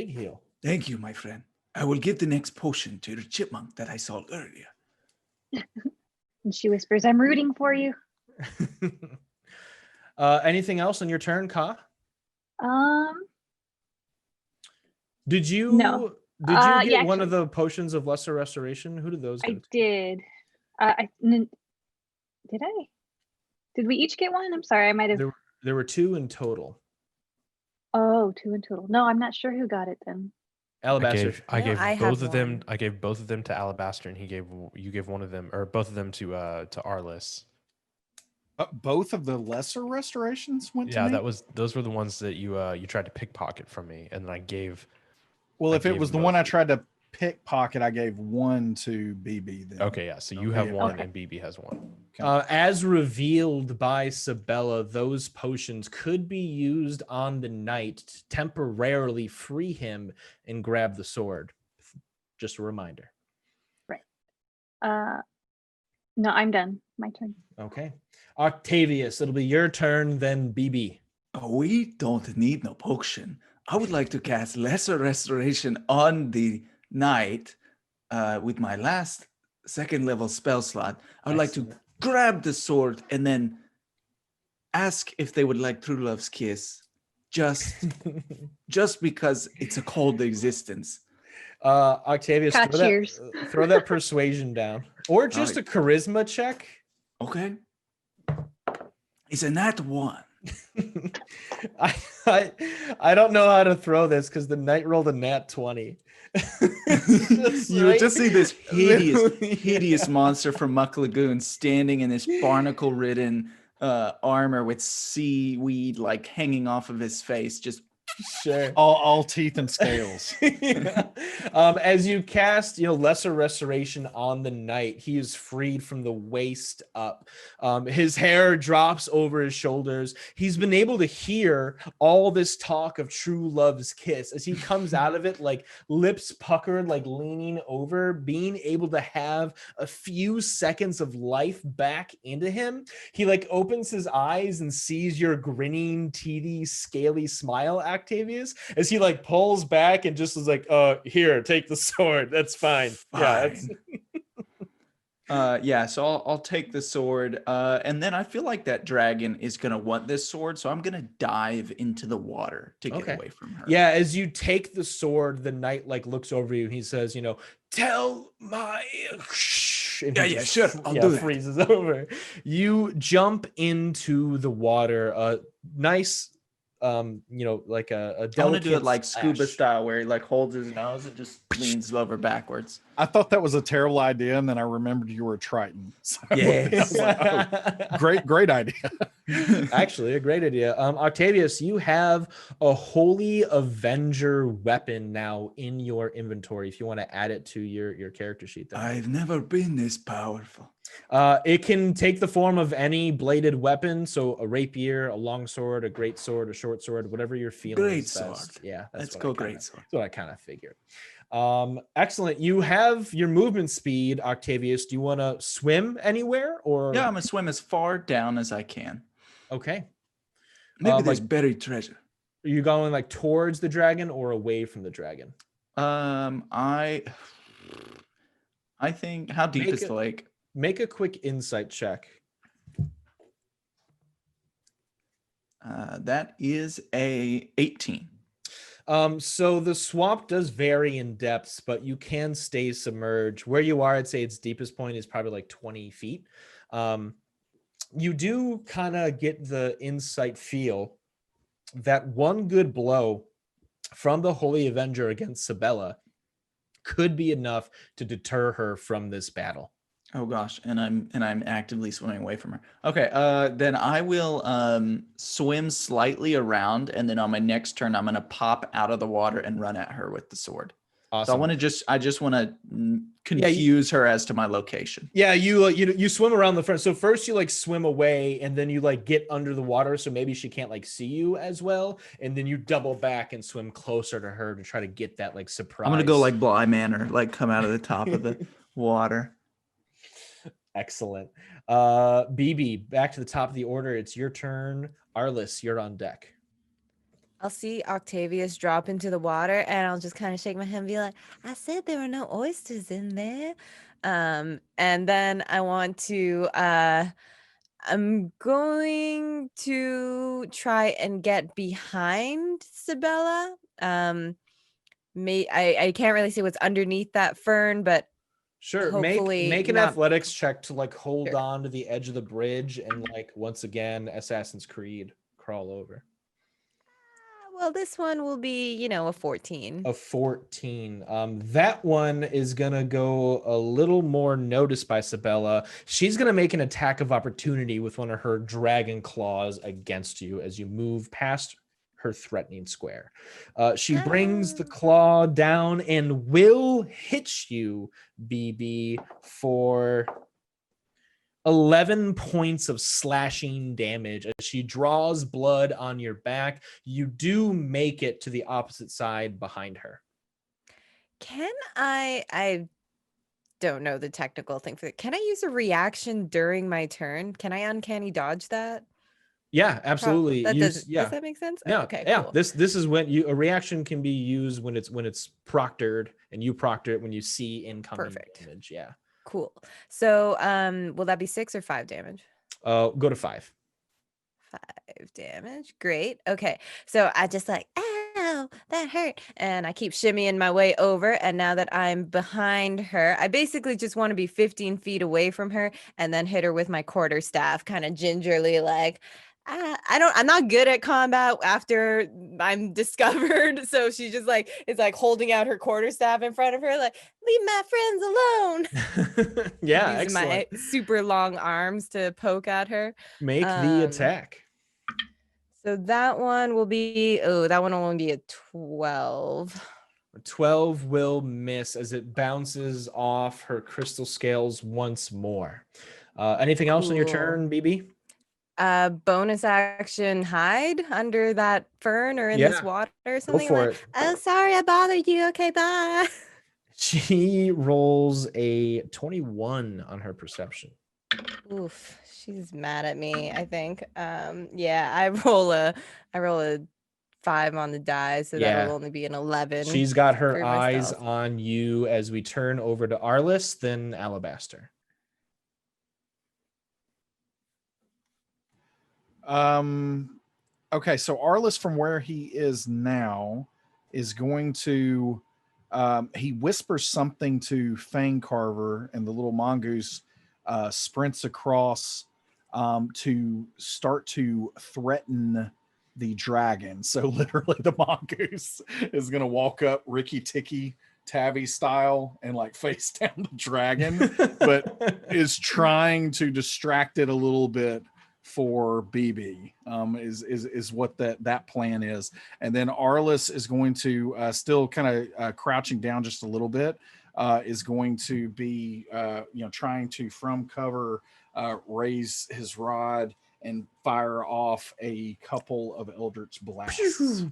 heal. Thank you, my friend. I will give the next potion to the chipmunk that I saw earlier. And she whispers, "I'm rooting for you." Anything else on your turn, Ka? Did you No. Did you get yeah, one actually, of the potions of lesser restoration? Who did those go I to? did. Did I? Did we each get one? I'm sorry, I might have. There were 2 in total. Oh, 2 in total. No, I'm not sure who got it then. Alabaster. I gave I both have of them. one. I gave both of them to Alabaster, and you gave one of them, or both of them to Arliss. Both of the lesser restorations went to Yeah, me? those were the ones that you tried to pickpocket from me, and then I gave. Well, I if it gave was the them one I both. tried to pickpocket, I gave one to BB then. Okay, yeah. So you Okay, have yeah. one, Okay. and BB has one. As revealed by Sabella, those potions could be used on the knight to temporarily free him and grab the sword. Just a reminder. No, I'm done. My turn. Okay. Octavius, it'll be your turn, then BB. Oh, we don't need no potion. I would like to cast lesser restoration on the knight with my last 2nd level spell slot. I would like to grab the sword and then ask if they would like true love's kiss, just because it's a cold existence. Octavius, Ka, cheers. throw that persuasion down, or just a charisma check. Okay. It's a nat 1. I don't know how to throw this because the knight rolled a nat 20. You just see this hideous monster from Muck Lagoon standing in this barnacle-ridden armor with seaweed like hanging off of his face, just Sure. all teeth and scales. Yeah. As you cast, lesser restoration on the knight, he is freed from the waist up. His hair drops over his shoulders. He's been able to hear all this talk of true love's kiss as he comes out of it, like lips puckered, like leaning over, being able to have a few seconds of life back into him. He like opens his eyes and sees your grinning, teethy, scaly smile, Octavius, as he like pulls back and just is like, here, take the sword. That's fine. Yeah. So I'll take the sword. And then I feel like that dragon is gonna want this sword, so I'm gonna dive into the water to get away from her. Yeah, as you take the sword, the knight like looks over you and he says, tell my Yeah, sure. I'll do that. Freezes over. You jump into the water. Nice like a delicate I want to do it like splash. scuba style, where he like holds his nose and just leans over backwards. I thought that was a terrible idea, and then I remembered you were a Triton. So I was like, great idea. Actually, a great idea. Octavius, you have a Holy Avenger weapon now in your inventory. If you want to add it to your character sheet, then. I've never been this powerful. It can take the form of any bladed weapon, so a rapier, a long sword, a great sword, a short sword, whatever you're feeling. Great sword. Yeah, let's go. Great sword. That's what I kind of figured. Excellent. You have your movement speed, Octavius. Do you want to swim anywhere, or? Yeah, I'm gonna swim as far down as I can. Okay. Maybe there's buried treasure. Are you going like towards the dragon or away from the dragon? I think, how deep is the lake? Make a quick insight check. That is a 18. So the swamp does vary in depths, but you can stay submerged. Where you are, I'd say its deepest point is probably like 20 feet. You do kind of get the insight feel that one good blow from the Holy Avenger against Sabella could be enough to deter her from this battle. Oh gosh, and I'm actively swimming away from her. Okay, then I will swim slightly around, and then on my next turn, I'm gonna pop out of the water and run at her with the sword. Awesome. So I just want to confuse her as to my location. Yeah, you swim around the front. So first you like swim away, and then you like get under the water, so maybe she can't like see you as well, and then you double back and swim closer to her to try to get that like surprise. I'm gonna go like Bly Manor, like come out of the top of the water. Excellent. BB, back to the top of the order. It's your turn. Arliss, you're on deck. I'll see Octavius drop into the water, and I'll just kind of shake my head and be like, I said there were no oysters in there. And then I want to, I'm going to try and get behind Sabella. I can't really see what's underneath that fern, but sure, make an athletics check to like hold on to the edge of the bridge and like once again Assassin's Creed crawl over. Well, this one will be, a 14. A 14. That one is gonna go a little more noticed by Sabella. She's gonna make an attack of opportunity with one of her dragon claws against you as you move past her threatening square. She brings the claw down and will hit you, BB, for 11 points of slashing damage as she draws blood on your back. You do make it to the opposite side behind her. Can I don't know the technical thing for it. Can I use a reaction during my turn? Can I uncanny dodge that? Yeah, absolutely. Does that make sense? Yeah. Okay, yeah. cool. This is when a reaction can be used when it's proctored, and you proctor it when you see incoming damage. Yeah. Cool. So will that be 6 or 5 damage? Go to 5. 5 damage. Great. Okay. So I just like, ow, that hurt. And I keep shimmying my way over. And now that I'm behind her, I basically just want to be 15 feet away from her and then hit her with my quarterstaff, kind of gingerly, like, I'm not good at combat after I'm discovered. So she's just like, it's like holding out her quarterstaff in front of her, like, leave my friends alone. Yeah, using my super long arms to poke at her. Make the attack. So that one will be, that one will only be a 12. 12 will miss as it bounces off her crystal scales once more. Anything else on your Cool. turn, BB? Bonus action hide under that fern or in this Yeah, water or Go something. for Like, it. oh, sorry, I bothered you. Okay, bye. She rolls a 21 on her perception. Oof, she's mad at me, I think. Yeah, I roll a 5 on the die, so Yeah. that'll only be an 11. She's got her for eyes myself. on you as we turn over to Arliss, then Alabaster. Okay, so Arliss, from where he is now, is going to he whispers something to Fang Carver, and the little mongoose sprints across to start to threaten the dragon. So literally the mongoose is gonna walk up Ricky Tikki Tavi style and like face down the dragon, but is trying to distract it a little bit for BB. Is what that plan is. And then Arliss is going to still kind of crouching down just a little bit, is going to be trying to from cover raise his rod and fire off a couple of Eldritch blasts.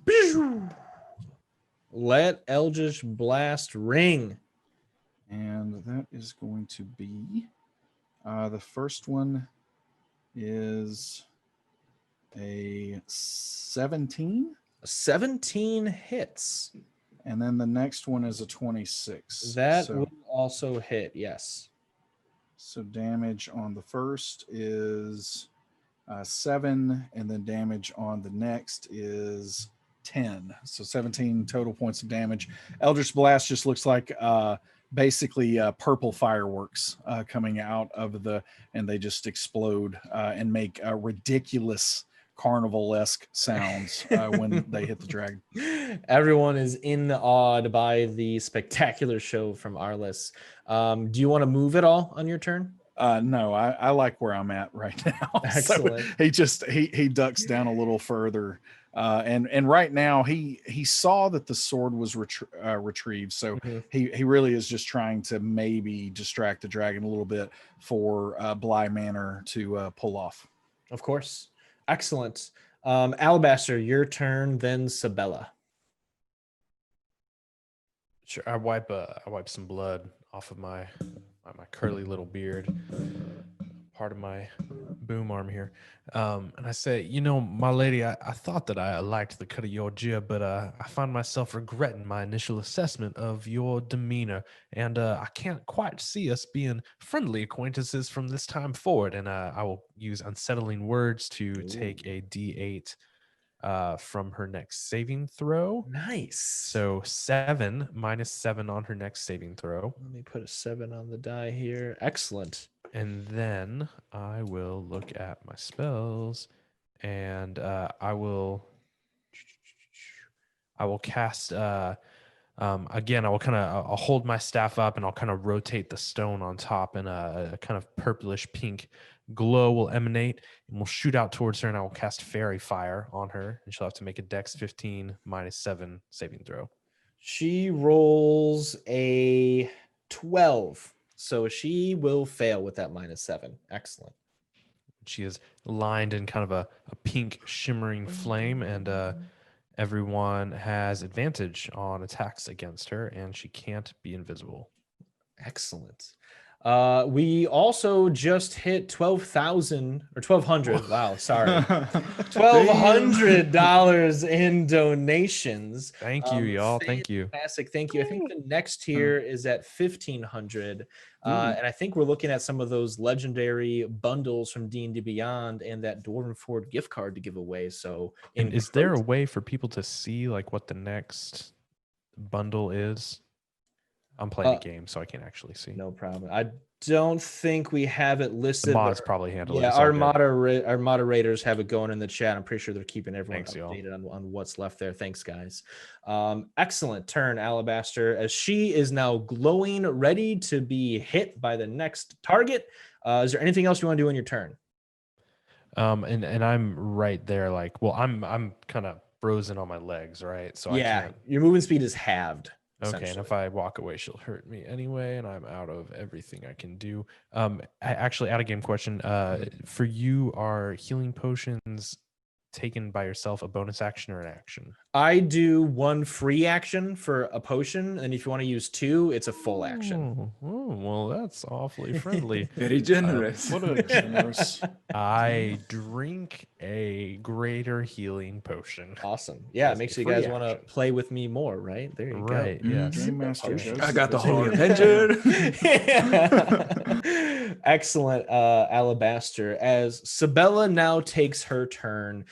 Let Eldritch Blast ring. And that is going to be the first one is a 17. 17 hits. And then the next one is a 26. That so, will also hit, yes. So damage on the first is 7, and then damage on the next is 10. So 17 total points of damage. Eldritch Blast just looks like basically purple fireworks coming out of and they just explode and make ridiculous carnival-esque sounds when they hit the dragon. Everyone is awed by the spectacular show from Arliss. Do you want to move at all on your turn? No, I like where I'm at right now. Excellent. So he ducks down a little further, and right now he saw that the sword was retrieved, so he really is just trying to maybe distract the dragon a little bit for Bly Manor to pull off. Of course. Excellent. Alabaster, your turn, then Sabella. Sure, I wipe some blood off of my curly little beard, part of my boom arm here, and I say, my lady, I thought that I liked the cut of your jib, but I find myself regretting my initial assessment of your demeanor, and I can't quite see us being friendly acquaintances from this time forward. And I will use unsettling words to take a D8 from her next saving throw. Nice. So 7 minus 7 on her next saving throw. Let me put a 7 on the die here. Excellent. And then I will look at my spells, and I will cast. Again, I'll hold my staff up, and I'll kind of rotate the stone on top, and a kind of purplish pink glow will emanate, and we'll shoot out towards her, and I will cast Fairy Fire on her, and she'll have to make a Dex 15 minus 7 saving throw. She rolls a 12, so she will fail with that minus 7. Excellent. She is lined in kind of a pink shimmering flame, and everyone has advantage on attacks against her, and she can't be invisible. Excellent. We also just hit 12,000 or 1,200. Wow, sorry. $1,200 in donations. Thank you, y'all. Thank you. Fantastic. Thank you. I think the next tier is at 1,500. And I think we're looking at some of those legendary bundles from D&D Beyond and that Dwarven Ford gift card to give away. So, and is there a way for people to see like what the next bundle is? I'm playing a game, so I can't actually see. No problem. I don't think we have it listed. The mods probably handle it. Yeah, our moderators have it going in the chat. I'm pretty sure they're keeping everyone updated on what's left there. Thanks, guys. Excellent turn, Alabaster, as she is now glowing, ready to be hit by the next target. Is there anything else you want to do on your turn? And I'm right there, like, well, I'm kind of frozen on my legs, right? So I Yeah, can't. your movement speed is halved. Okay, and essentially. if I walk away, she'll hurt me anyway, and I'm out of everything I can do. Actually, out of game question. For you, are healing potions taken by yourself a bonus action or an action? I do one free action for a potion, and if you want to use 2, it's a full action. Well, that's awfully friendly. Very generous. What a generous. I drink a greater healing potion. Awesome. Yeah, it As makes a you guys free want to action. play with me more, right? There you Right, go. yes. Game Master Potions. Joseph I got the is Holy hard. Avenger. Excellent, Alabaster. As Sabella now takes her turn,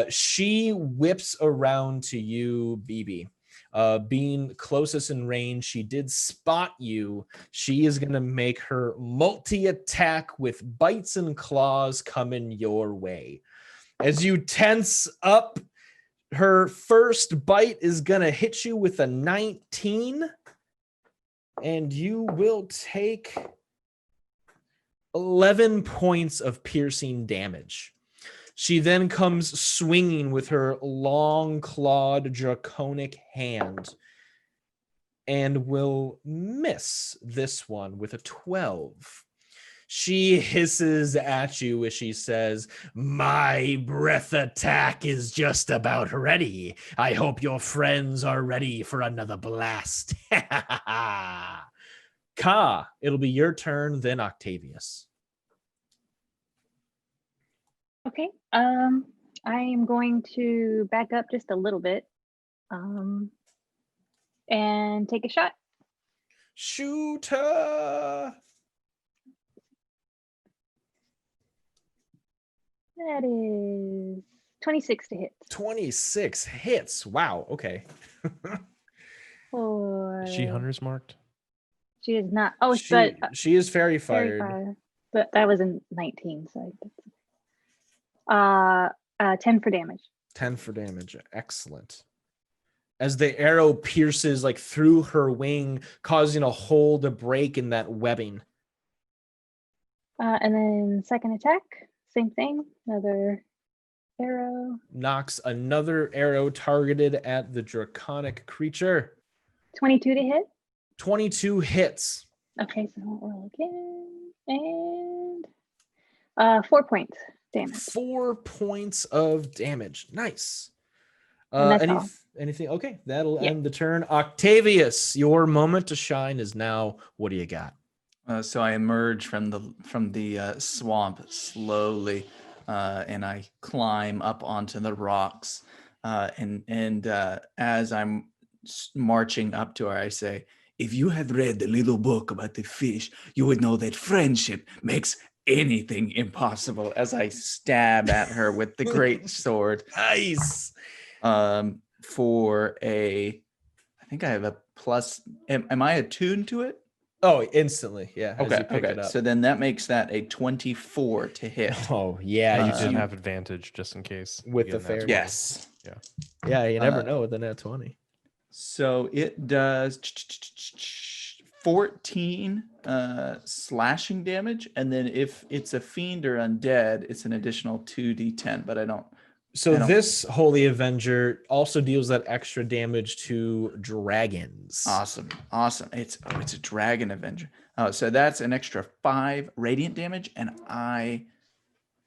she whips around to you, BB. Being closest in range, she did spot you. She is going to make her multi-attack with bites and claws coming your way. As you tense up, her first bite is going to hit you with a 19, and you will take 11 points of piercing damage. She then comes swinging with her long clawed draconic hand and will miss this one with a 12. She hisses at you as she says, "My breath attack is just about ready. I hope your friends are ready for another blast." Ka, it'll be your turn, then Octavius. Okay. I am going to back up just a little bit. And take a shot. Shooter. That is 26 to hit. 26 hits. Wow. Okay. For... Is she hunter's marked? She is not. Oh, she, but she is fairy fairy fired. fire. But that was in 19. So 10 for damage. 10 for damage. Excellent. As the arrow pierces like through her wing, causing a hole to break in that webbing. And then second attack, same thing. Another arrow. Knocks another arrow targeted at the draconic creature. 22 to hit. 22 hits. Okay, so I'll roll again. And 4 points damage. 4 points of damage. Nice. And that's all. Anything? Okay, that'll end the turn. Octavius, your moment to shine is now. What do you got? So I emerge from the swamp slowly, and I climb up onto the rocks. And as I'm marching up to her, I say, "If you had read the little book about the fish, you would know that friendship makes anything impossible." As I stab at her with the great sword. Nice. For a, I think I have a plus. Am I attuned to it? Oh, instantly. Yeah. As you pick it up. So then that makes that a 24 to hit. Oh, yeah. You did have advantage just in case. With you the get an nat fairy. 20. Yes. Yeah. Yeah, you never know with the nat 20. So it does 14 slashing damage, and then if it's a fiend or undead, it's an additional 2d10. But I don't. So this Holy Avenger also deals that extra damage to dragons. Awesome. It's a Dragon Avenger. So that's an extra 5 radiant damage, and I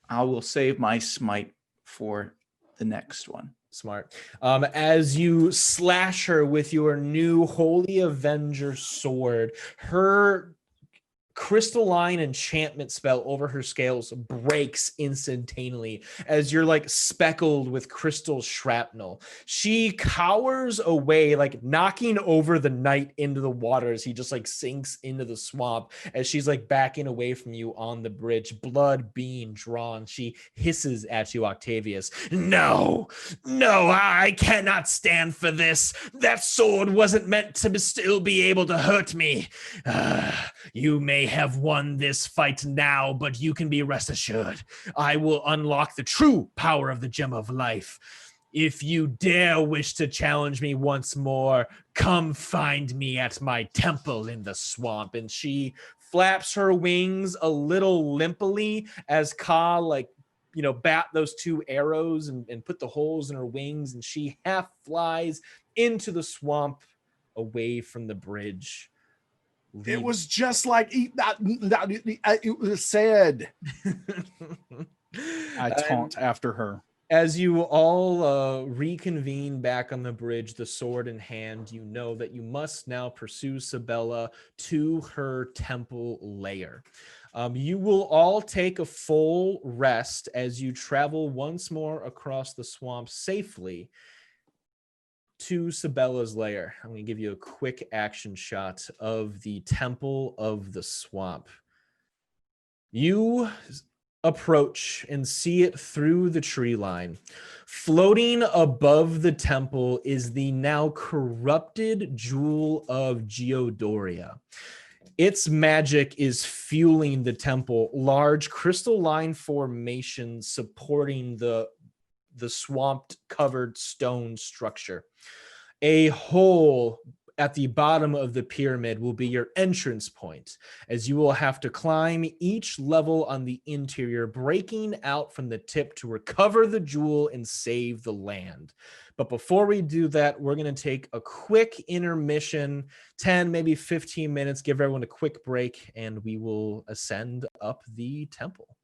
will save my smite for the next one. Smart. As you slash her with your new Holy Avenger sword, her crystalline enchantment spell over her scales breaks instantaneously as you're like speckled with crystal shrapnel. She cowers away, like knocking over the knight into the water as he just like sinks into the swamp. As she's like backing away from you on the bridge, blood being drawn, she hisses at you, Octavius. No, I cannot stand for this. That sword wasn't meant to still be able to hurt me. You may have won this fight now, but you can be rest assured I will unlock the true power of the Gem of Life. If you dare wish to challenge me once more, come find me at my temple in the swamp. And she flaps her wings a little limply as Ka like bat those 2 arrows and put the holes in her wings, and she half flies into the swamp away from the bridge. It was just like it was said. I taunt after her. As you all reconvene back on the bridge, the sword in hand, you know that you must now pursue Sabella to her temple lair. You will all take a full rest as you travel once more across the swamp safely to Sabella's lair. I'm going to give you a quick action shot of the Temple of the Swamp. You approach and see it through the tree line. Floating above the temple is the now corrupted jewel of Geodoria. Its magic is fueling the temple, large crystalline formations supporting the swamped covered stone structure. A hole at the bottom of the pyramid will be your entrance point, as you will have to climb each level on the interior, breaking out from the tip to recover the jewel and save the land. But before we do that, we're going to take a quick intermission, 10, maybe 15 minutes, give everyone a quick break, and we will ascend up the temple.